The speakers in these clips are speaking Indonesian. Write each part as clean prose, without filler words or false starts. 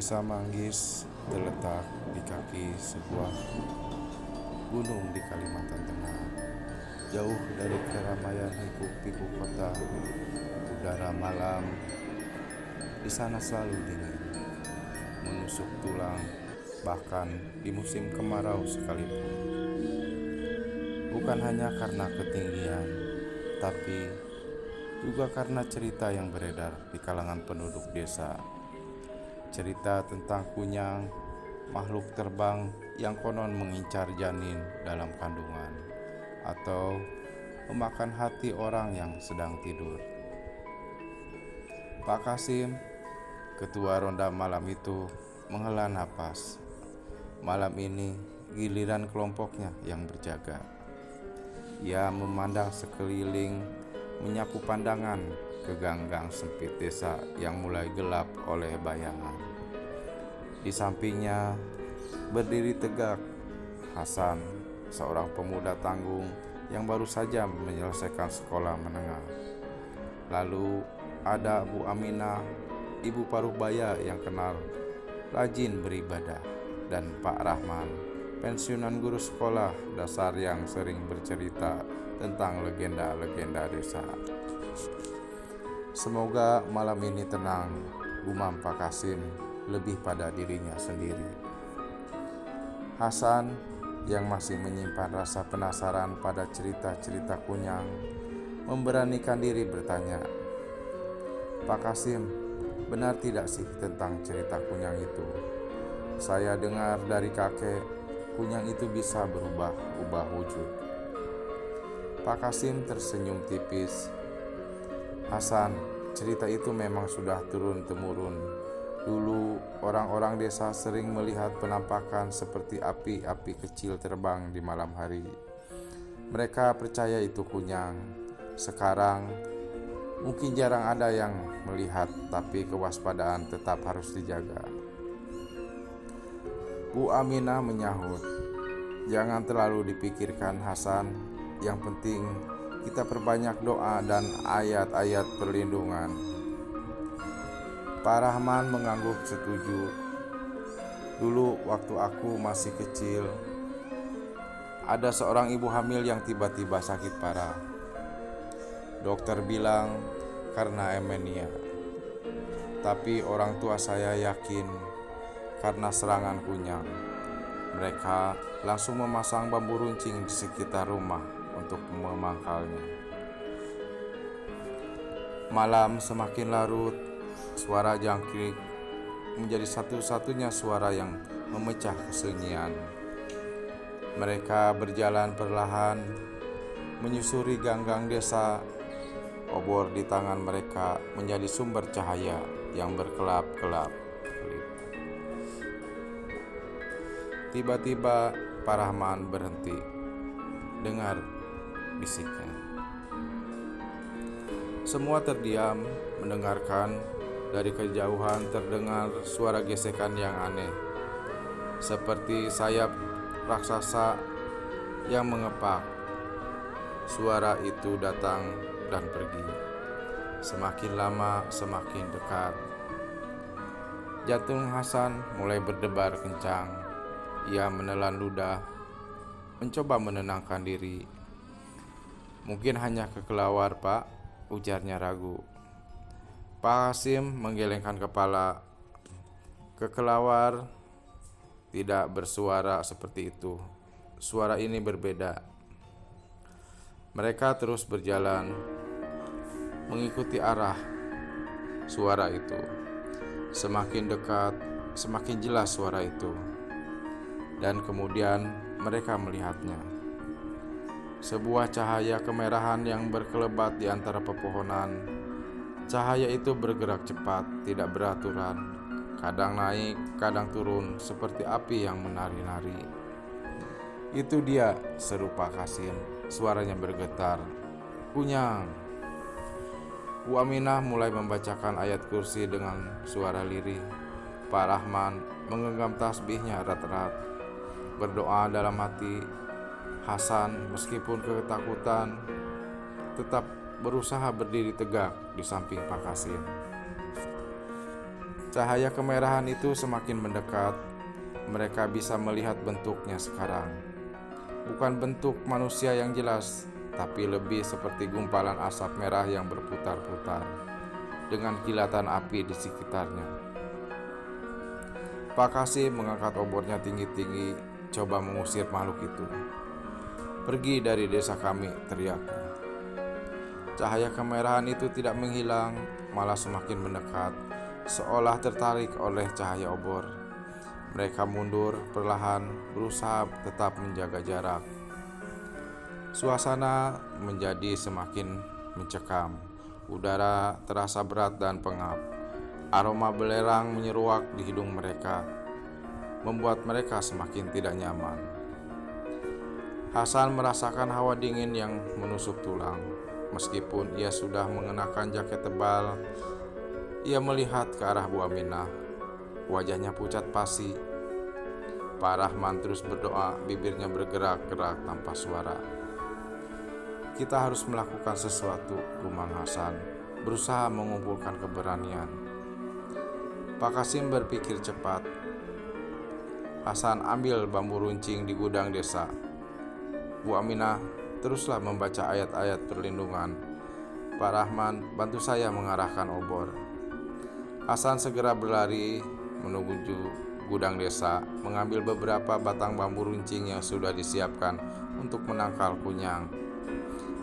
Desa Manggis terletak di kaki sebuah gunung di Kalimantan Tengah, jauh dari keramaian hiruk-pikuk kota. Udara malam di sana selalu dingin, menusuk tulang, bahkan di musim kemarau sekalipun. Bukan hanya karena ketinggian, tapi juga karena cerita yang beredar di kalangan penduduk desa. Cerita tentang kunyang, makhluk terbang yang konon mengincar janin dalam kandungan atau memakan hati orang yang sedang tidur. Pak Kasim, ketua ronda malam itu, menghela napas. Malam ini giliran kelompoknya yang berjaga. Ia memandang sekeliling, menyapu pandangan ke gang-gang sempit desa yang mulai gelap oleh bayangan. Di sampingnya berdiri tegak Hasan, seorang pemuda tanggung yang baru saja menyelesaikan sekolah menengah. Lalu ada Bu Aminah, ibu paruh baya yang kenal rajin beribadah, dan Pak Rahman, pensiunan guru sekolah dasar yang sering bercerita tentang legenda-legenda desa. Semoga malam ini tenang, gumam Pak Kasim lebih pada dirinya sendiri. Hasan yang masih menyimpan rasa penasaran pada cerita-cerita kunyang memberanikan diri bertanya, "Pak Kasim, benar tidak sih tentang cerita kunyang itu? Saya dengar dari kakek, kunyang itu bisa berubah wujud." Pak Kasim tersenyum tipis. "Hasan, cerita itu memang sudah turun-temurun. Dulu orang-orang desa sering melihat penampakan seperti api-api kecil terbang di malam hari. Mereka percaya itu kunyang. Sekarang mungkin jarang ada yang melihat, tapi kewaspadaan tetap harus dijaga." Bu Aminah menyahut, "Jangan terlalu dipikirkan Hasan. Yang penting kita perbanyak doa dan ayat-ayat perlindungan." Pak Rahman mengangguk setuju. "Dulu waktu aku masih kecil, ada seorang ibu hamil yang tiba-tiba sakit parah. Dokter bilang karena anemia. Tapi orang tua saya yakin karena serangan kunyang. Mereka langsung memasang bambu runcing di sekitar rumah untuk memangkalnya. Malam semakin larut, suara jangkrik menjadi satu-satunya suara yang memecah kesunyian. Mereka berjalan perlahan, menyusuri gang-gang desa. Obor di tangan mereka menjadi sumber cahaya yang berkelap-kelap. Tiba-tiba Pak Rahman berhenti. Dengar bisiknya. Semua terdiam mendengarkan. Dari kejauhan terdengar suara gesekan yang aneh, seperti sayap raksasa yang mengepak. Suara itu datang dan pergi. Semakin lama semakin dekat. Jantung Hasan mulai berdebar kencang. Ia menelan ludah, mencoba menenangkan diri. "Mungkin hanya kekelawar, Pak," ujarnya ragu. Pak Kasim menggelengkan kepala. "Kekelawar tidak bersuara seperti itu. Suara ini berbeda." Mereka terus berjalan, mengikuti arah suara itu. Semakin dekat, semakin jelas suara itu. Dan kemudian mereka melihatnya. Sebuah cahaya kemerahan yang berkelebat di antara pepohonan. Cahaya itu bergerak cepat, tidak beraturan. Kadang naik, kadang turun, seperti api yang menari-nari. "Itu dia," seru Pak Kasim. Suaranya bergetar. "Kunyang." Bu Aminah mulai membacakan ayat kursi dengan suara lirih. Pak Rahman menggenggam tasbihnya erat-erat, berdoa dalam hati. Hasan meskipun ketakutan tetap berusaha berdiri tegak di samping Pak Kasim. Cahaya kemerahan itu semakin mendekat. Mereka bisa melihat bentuknya sekarang. Bukan bentuk manusia yang jelas, tapi lebih seperti gumpalan asap merah yang berputar-putar dengan kilatan api di sekitarnya. Pak Kasim mengangkat obornya tinggi-tinggi, coba mengusir makhluk itu. "Pergi dari desa kami," teriaknya. Cahaya kemerahan itu tidak menghilang, malah semakin mendekat, seolah tertarik oleh cahaya obor. Mereka mundur perlahan, berusaha tetap menjaga jarak. Suasana menjadi semakin mencekam. Udara terasa berat dan pengap. Aroma belerang menyeruak di hidung mereka, membuat mereka semakin tidak nyaman. Hasan merasakan hawa dingin yang menusuk tulang. Meskipun ia sudah mengenakan jaket tebal, ia melihat ke arah Bu Aminah. Wajahnya pucat pasi. Pak Rahman terus berdoa, bibirnya bergerak-gerak tanpa suara. "Kita harus melakukan sesuatu," gumam Hasan, berusaha mengumpulkan keberanian. Pak Kasim berpikir cepat. "Hasan, ambil bambu runcing di gudang desa. Bu Aminah, teruslah membaca ayat-ayat perlindungan. Pak Rahman, bantu saya mengarahkan obor." Hasan segera berlari menuju gudang desa, mengambil beberapa batang bambu runcing yang sudah disiapkan untuk menangkal kunyang.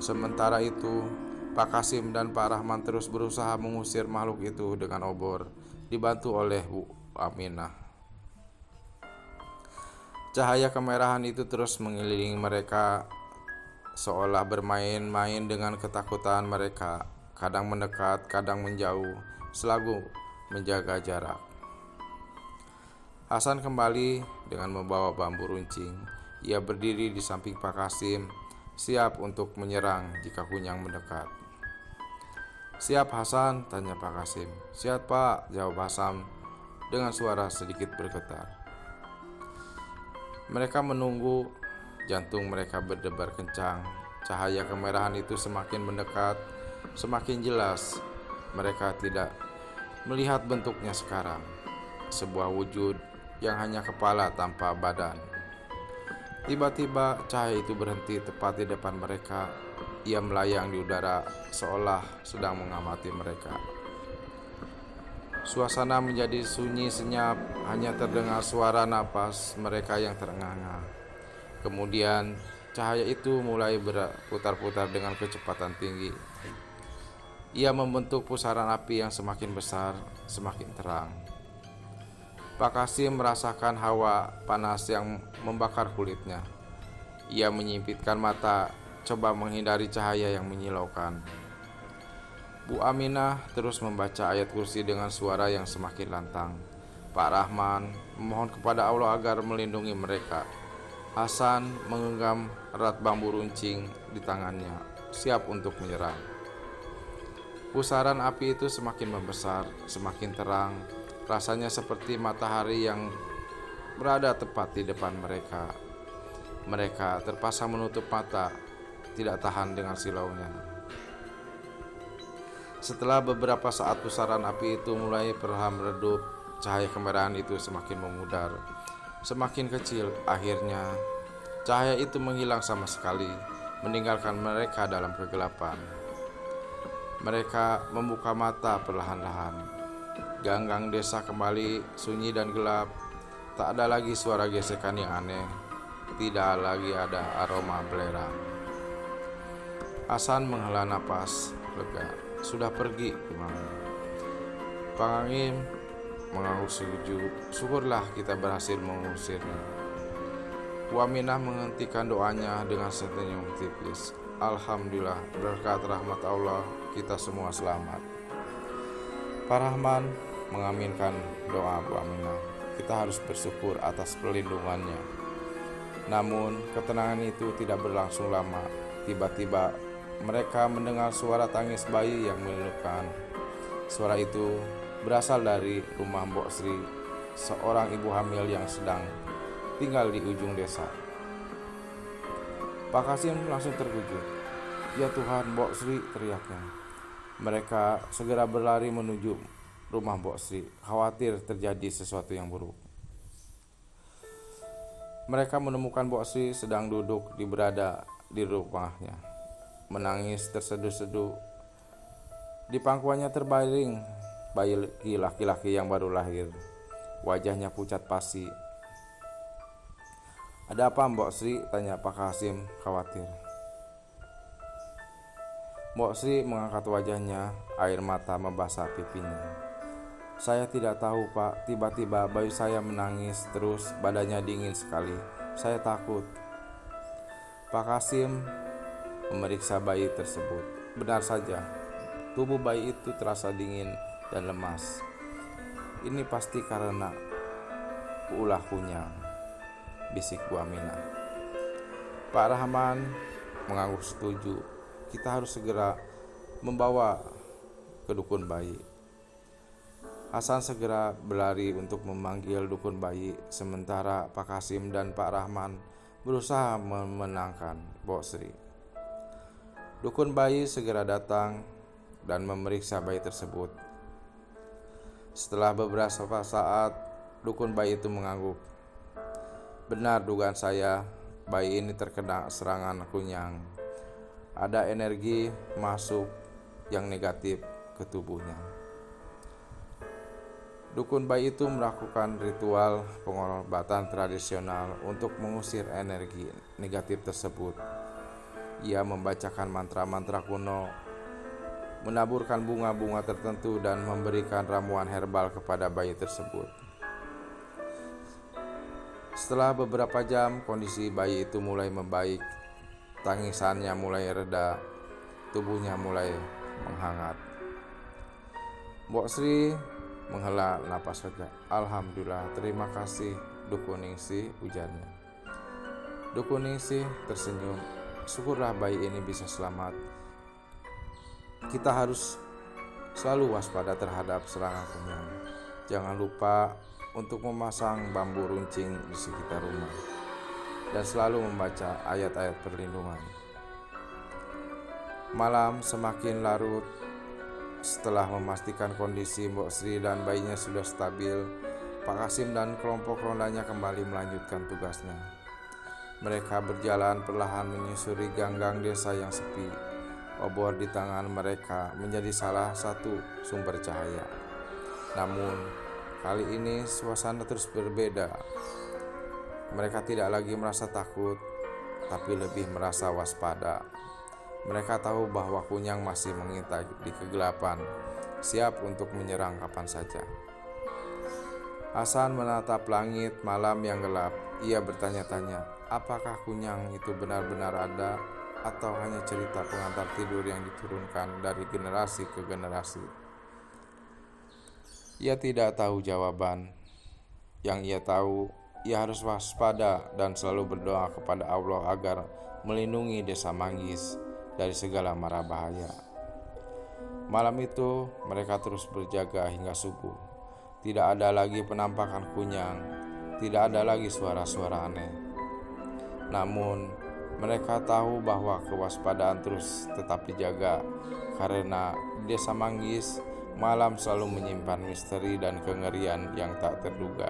Sementara itu, Pak Kasim dan Pak Rahman terus berusaha mengusir makhluk itu dengan obor, dibantu oleh Bu Aminah. Cahaya kemerahan itu terus mengelilingi mereka, seolah bermain-main dengan ketakutan mereka, kadang mendekat, kadang menjauh, selalu menjaga jarak. Hasan kembali dengan membawa bambu runcing. Ia berdiri di samping Pak Kasim, siap untuk menyerang jika kunyang mendekat. "Siap, Hasan?" tanya Pak Kasim. "Siap, Pak," jawab Hasan dengan suara sedikit bergetar. Mereka menunggu, jantung mereka berdebar kencang. Cahaya kemerahan itu semakin mendekat, semakin jelas. Mereka tidak melihat bentuknya sekarang, sebuah wujud yang hanya kepala tanpa badan. Tiba-tiba cahaya itu berhenti tepat di depan mereka. Ia melayang di udara seolah sedang mengamati mereka. Suasana menjadi sunyi senyap, hanya terdengar suara napas mereka yang terengah-engah. Kemudian cahaya itu mulai berputar-putar dengan kecepatan tinggi. Ia membentuk pusaran api yang semakin besar, semakin terang. Pak Kasim merasakan hawa panas yang membakar kulitnya. Ia menyipitkan mata, coba menghindari cahaya yang menyilaukan. Bu Aminah terus membaca ayat kursi dengan suara yang semakin lantang. Pak Rahman memohon kepada Allah agar melindungi mereka. Hasan menggenggam erat bambu runcing di tangannya, siap untuk menyerang. Pusaran api itu semakin membesar, semakin terang. Rasanya seperti matahari yang berada tepat di depan mereka. Mereka terpaksa menutup mata, tidak tahan dengan silaunya. Setelah beberapa saat pusaran api itu mulai perlahan meredup, cahaya kemerahan itu semakin memudar, semakin kecil. Akhirnya, cahaya itu menghilang sama sekali, meninggalkan mereka dalam kegelapan. Mereka membuka mata perlahan-lahan. Ganggang desa kembali sunyi dan gelap. Tak ada lagi suara gesekan yang aneh. Tidak lagi ada aroma belerang. Hasan menghela napas lega. "Sudah pergi," gumamnya. Pak Angin mengangguk setuju. "Syukurlah kita berhasil mengusirnya." Bu Aminah menghentikan doanya dengan senyum tipis. "Alhamdulillah, berkat rahmat Allah kita semua selamat." Pak Rahman mengaminkan doa Bu Aminah. Kita harus bersyukur atas perlindungannya. Namun ketenangan itu tidak berlangsung lama. Tiba-tiba mereka mendengar suara tangis bayi yang memilukan. Suara itu berasal dari rumah Mbok Sri, seorang ibu hamil yang sedang tinggal di ujung desa. Pak Kasim langsung terkejut. "Ya Tuhan, Mbok Sri!" teriaknya. Mereka segera berlari menuju rumah Mbok Sri, khawatir terjadi sesuatu yang buruk. Mereka menemukan Mbok Sri sedang duduk berada di rumahnya, menangis terseduh-seduh. Di pangkuannya terbaring bayi laki-laki yang baru lahir. Wajahnya pucat pasi. "Ada apa, Mbok Sri?" tanya Pak Kasim khawatir. Mbok Sri mengangkat wajahnya, air mata membasah pipinya. "Saya tidak tahu, Pak. Tiba-tiba bayi saya menangis terus, badannya dingin sekali. Saya takut." Pak Kasim memeriksa bayi tersebut. Benar saja, tubuh bayi itu terasa dingin dan lemas. "Ini pasti karena ulah kunyang," bisik Bu Aminah. Pak Rahman mengangguk setuju. "Kita harus segera membawa ke dukun bayi." Hasan segera berlari untuk memanggil dukun bayi, sementara Pak Kasim dan Pak Rahman berusaha memenangkan Mbok Sri. Dukun bayi segera datang dan memeriksa bayi tersebut. Setelah beberapa saat, dukun bayi itu mengangguk. "Benar dugaan saya, bayi ini terkena serangan kunyang. Ada energi masuk yang negatif ke tubuhnya." Dukun bayi itu melakukan ritual pengobatan tradisional untuk mengusir energi negatif tersebut. Ia membacakan mantra-mantra kuno, menaburkan bunga-bunga tertentu, dan memberikan ramuan herbal kepada bayi tersebut. Setelah beberapa jam, kondisi bayi itu mulai membaik. Tangisannya mulai reda, tubuhnya mulai menghangat. Mbok Sri menghela napas lega. "Alhamdulillah, terima kasih Dukun Ningsih," ujarnya. Dukun Ningsih tersenyum. "Syukurlah bayi ini bisa selamat. Kita harus selalu waspada terhadap serangan kunyang. Jangan lupa untuk memasang bambu runcing di sekitar rumah dan selalu membaca ayat-ayat perlindungan." Malam semakin larut. Setelah memastikan kondisi Mbok Sri dan bayinya sudah stabil, Pak Kasim dan kelompok rondanya kembali melanjutkan tugasnya. Mereka berjalan perlahan menyusuri gang-gang desa yang sepi. Obor di tangan mereka menjadi salah satu sumber cahaya. Namun, kali ini suasana terus berbeda. Mereka tidak lagi merasa takut, tapi lebih merasa waspada. Mereka tahu bahwa kunyang masih mengintai di kegelapan, siap untuk menyerang kapan saja. Hasan menatap langit malam yang gelap. Ia bertanya-tanya, apakah kunyang itu benar-benar ada atau hanya cerita pengantar tidur yang diturunkan dari generasi ke generasi. Ia tidak tahu jawaban. Yang ia tahu, ia harus waspada dan selalu berdoa kepada Allah agar melindungi desa Manggis dari segala mara bahaya. Malam itu mereka terus berjaga hingga subuh. Tidak ada lagi penampakan kunyang, tidak ada lagi suara-suara aneh. Namun mereka tahu bahwa kewaspadaan terus tetap dijaga, karena di desa Manggis malam selalu menyimpan misteri dan kengerian yang tak terduga.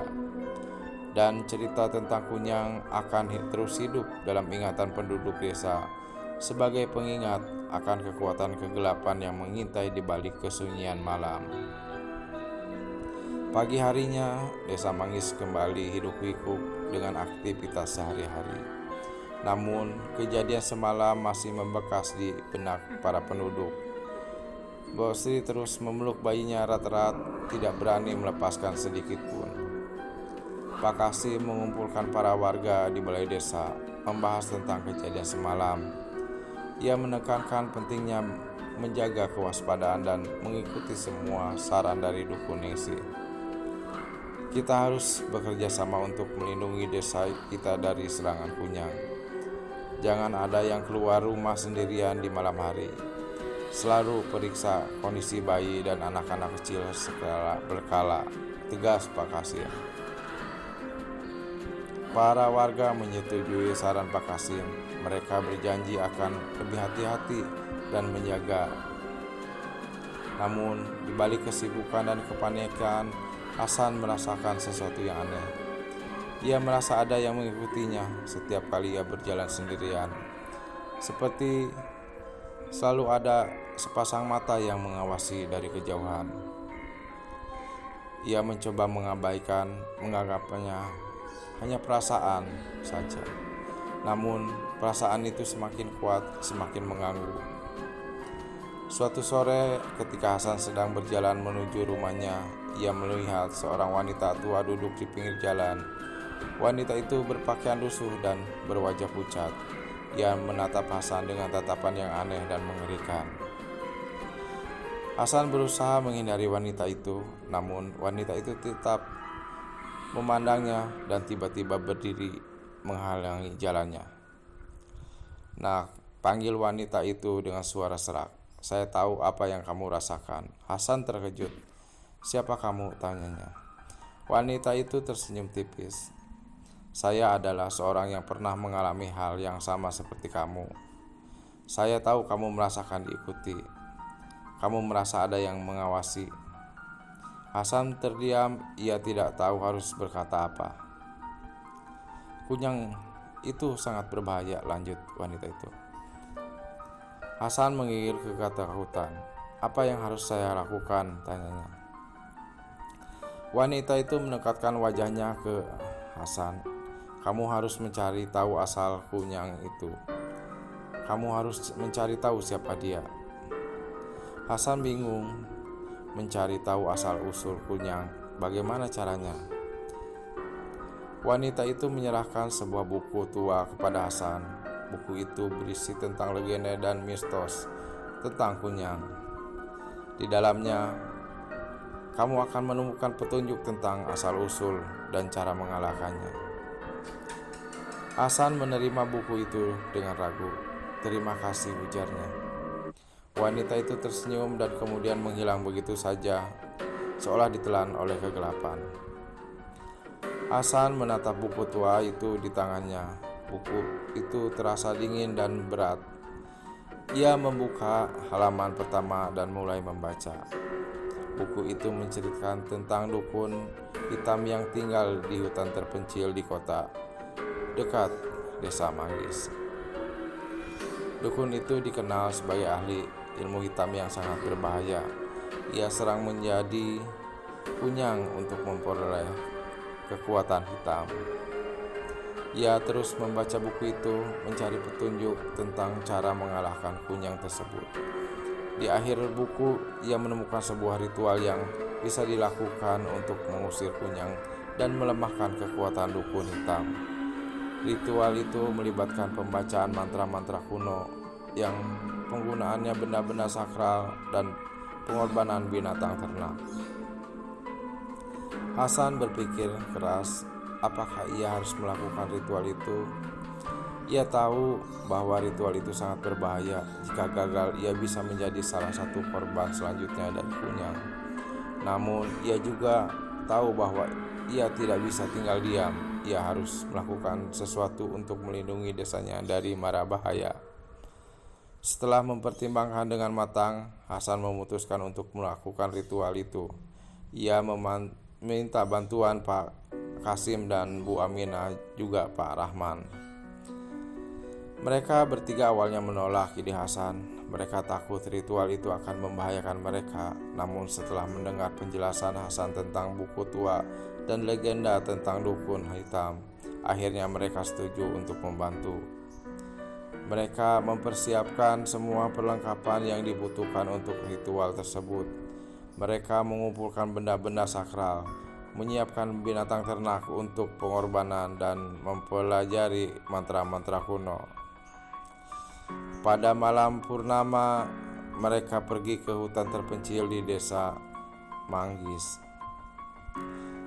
Dan cerita tentang kunyang akan terus hidup dalam ingatan penduduk desa sebagai pengingat akan kekuatan kegelapan yang mengintai di balik kesunyian malam. Pagi harinya, desa Manggis kembali hidup-pikuk dengan aktivitas sehari-hari. Namun, kejadian semalam masih membekas di benak para penduduk. Mbok Sri terus memeluk bayinya erat-erat, tidak berani melepaskan sedikit pun. Pak Kasim mengumpulkan para warga di balai desa, membahas tentang kejadian semalam. Ia menekankan pentingnya menjaga kewaspadaan dan mengikuti semua saran dari Dukun Ningsih. Kita harus bekerja sama untuk melindungi desa kita dari serangan kunyang. Jangan ada yang keluar rumah sendirian di malam hari. Selalu periksa kondisi bayi dan anak-anak kecil secara berkala, tegas Pak Kasim. Para warga menyetujui saran Pak Kasim. Mereka berjanji akan lebih hati-hati dan menjaga Namun, di balik kesibukan dan kepanikan, Hasan merasakan sesuatu yang aneh. Ia merasa ada yang mengikutinya setiap kali ia berjalan sendirian. Seperti selalu ada sepasang mata yang mengawasi dari kejauhan. Ia mencoba menganggapnya hanya perasaan saja. Namun, perasaan itu semakin kuat, semakin mengganggu. Suatu sore, ketika Hasan sedang berjalan menuju rumahnya, ia melihat seorang wanita tua duduk di pinggir jalan. Wanita itu berpakaian lusuh dan berwajah pucat. Ia menatap Hasan dengan tatapan yang aneh dan mengerikan. Hasan berusaha menghindari wanita itu, namun wanita itu tetap memandangnya dan tiba-tiba berdiri menghalangi jalannya. "Nah," panggil wanita itu dengan suara serak. "Saya tahu apa yang kamu rasakan." Hasan terkejut. "Siapa kamu?" tanyanya. Wanita itu tersenyum tipis. "Saya adalah seorang yang pernah mengalami hal yang sama seperti kamu. Saya tahu kamu merasakan diikuti. Kamu merasa ada yang mengawasi." Hasan terdiam, ia tidak tahu harus berkata apa. "Kunyang itu sangat berbahaya," lanjut wanita itu. Hasan menggigil ketakutan. "Apa yang harus saya lakukan?" tanyanya. Wanita itu mendekatkan wajahnya ke Hasan. "Kamu harus mencari tahu asal kunyang itu. Kamu harus mencari tahu siapa dia." Hasan bingung. Mencari tahu asal-usul kunyang, bagaimana caranya? Wanita itu menyerahkan sebuah buku tua kepada Hasan. Buku itu berisi tentang legenda dan mistos tentang kunyang. Di dalamnya, kamu akan menemukan petunjuk tentang asal-usul dan cara mengalahkannya. Hasan menerima buku itu dengan ragu. "Terima kasih," ujarnya. Wanita itu tersenyum dan kemudian menghilang begitu saja, seolah ditelan oleh kegelapan. Hasan menatap buku tua itu di tangannya. Buku itu terasa dingin dan berat. Ia membuka halaman pertama dan mulai membaca. Buku itu menceritakan tentang dukun hitam yang tinggal di hutan terpencil di kota dekat desa Manggis. Dukun itu dikenal sebagai ahli ilmu hitam yang sangat berbahaya. Ia sering menjadi kunyang untuk memperoleh kekuatan hitam. Ia terus membaca buku itu, mencari petunjuk tentang cara mengalahkan kunyang tersebut. Di akhir buku, ia menemukan sebuah ritual yang bisa dilakukan untuk mengusir kunyang dan melemahkan kekuatan dukun hitam. Ritual itu melibatkan pembacaan mantra-mantra kuno yang penggunaannya benda-benda sakral dan pengorbanan binatang ternak. Hasan berpikir keras, apakah ia harus melakukan ritual itu? Ia tahu bahwa ritual itu sangat berbahaya. Jika gagal, ia bisa menjadi salah satu korban selanjutnya dari kunyang. Namun, ia juga tahu bahwa ia tidak bisa tinggal diam. Ia harus melakukan sesuatu untuk melindungi desanya dari mara bahaya. Setelah mempertimbangkan dengan matang, Hasan memutuskan untuk melakukan ritual itu. Ia meminta bantuan Pak Kasim dan Bu Aminah, juga Pak Rahman. Mereka bertiga awalnya menolak ide Hasan. Mereka takut ritual itu akan membahayakan mereka. Namun setelah mendengar penjelasan Hasan tentang buku tua dan legenda tentang dukun hitam, akhirnya mereka setuju untuk membantu. Mereka mempersiapkan semua perlengkapan yang dibutuhkan untuk ritual tersebut. Mereka mengumpulkan benda-benda sakral, menyiapkan binatang ternak untuk pengorbanan, dan mempelajari mantra-mantra kuno. Pada malam purnama, mereka pergi ke hutan terpencil di desa Manggis.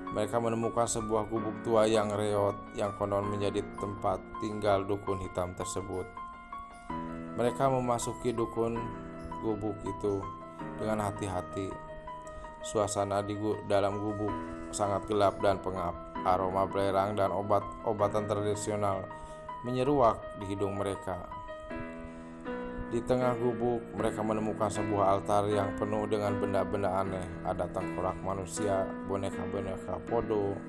Mereka menemukan sebuah gubuk tua yang reot yang konon menjadi tempat tinggal dukun hitam tersebut. Mereka memasuki gubuk itu dengan hati-hati. Suasana di dalam gubuk sangat gelap dan pengap. Aroma belerang dan obat-obatan tradisional menyeruak di hidung mereka. Di tengah gubuk, mereka menemukan sebuah altar yang penuh dengan benda-benda aneh. Ada tengkorak manusia, boneka-boneka podo,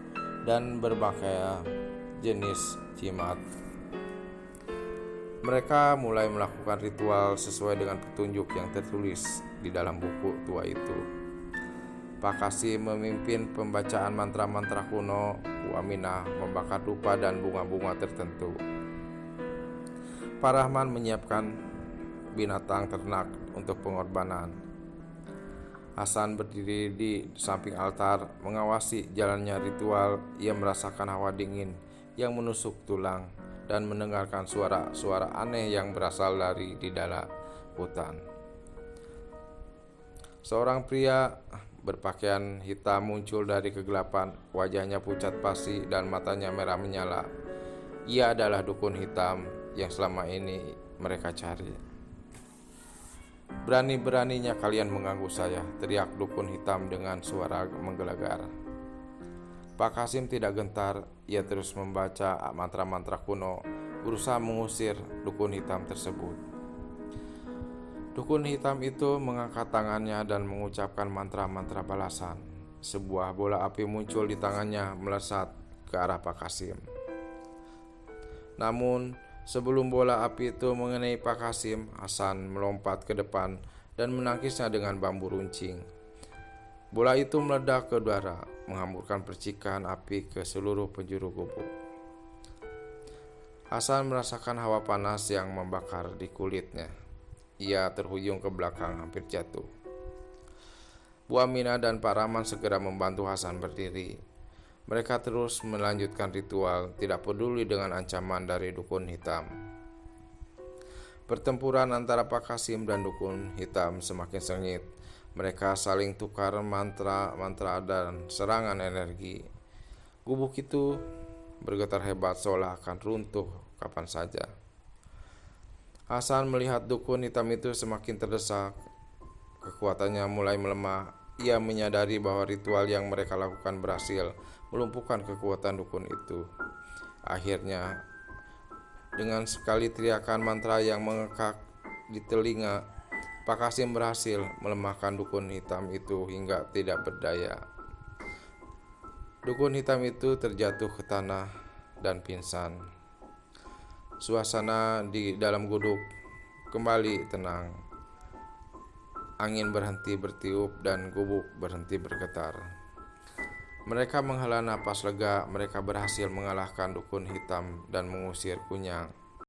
dan berbagai jenis jimat. Mereka mulai melakukan ritual sesuai dengan petunjuk yang tertulis di dalam buku tua itu. Pak Kasim memimpin pembacaan mantra-mantra kuno. Bu Aminah membakar dupa dan bunga-bunga tertentu. Pak Rahman menyiapkan binatang ternak untuk pengorbanan. Hasan berdiri di samping altar, mengawasi jalannya ritual. Ia merasakan hawa dingin yang menusuk tulang dan mendengarkan suara-suara aneh yang berasal dari di dalam hutan. Seorang pria berpakaian hitam muncul dari kegelapan. Wajahnya pucat pasi dan matanya merah menyala. Ia adalah dukun hitam yang selama ini mereka cari. "Berani-beraninya kalian mengganggu saya," teriak dukun hitam dengan suara menggelegar. Pak Kasim tidak gentar. Ia terus membaca mantra-mantra kuno, berusaha mengusir dukun hitam tersebut. Dukun hitam itu mengangkat tangannya dan mengucapkan mantra-mantra balasan. Sebuah bola api muncul di tangannya, melesat ke arah Pak Kasim. Namun, sebelum bola api itu mengenai Pak Kasim, Hasan melompat ke depan dan menangkisnya dengan bambu runcing. Bola itu meledak ke udara, menghamburkan percikan api ke seluruh penjuru gubuk. Hasan merasakan hawa panas yang membakar di kulitnya. Ia terhuyung ke belakang, hampir jatuh. Bu Aminah dan Pak Rahman segera membantu Hasan berdiri. Mereka terus melanjutkan ritual, tidak peduli dengan ancaman dari dukun hitam. Pertempuran antara Pak Kasim dan dukun hitam semakin sengit. Mereka saling tukar mantra-mantra dan serangan energi. Gubuk itu bergetar hebat seolah akan runtuh kapan saja. Hasan melihat dukun hitam itu semakin terdesak. Kekuatannya mulai melemah. Ia menyadari bahwa ritual yang mereka lakukan berhasil melumpuhkan kekuatan dukun itu. Akhirnya, dengan sekali teriakan mantra yang mengekak di telinga, Pak Kasim berhasil melemahkan dukun hitam itu hingga tidak berdaya. Dukun hitam itu terjatuh ke tanah dan pingsan. Suasana di dalam guduk kembali tenang. Angin berhenti bertiup dan gubuk berhenti bergetar. Mereka menghela napas lega. Mereka berhasil mengalahkan dukun hitam dan mengusir kunyang.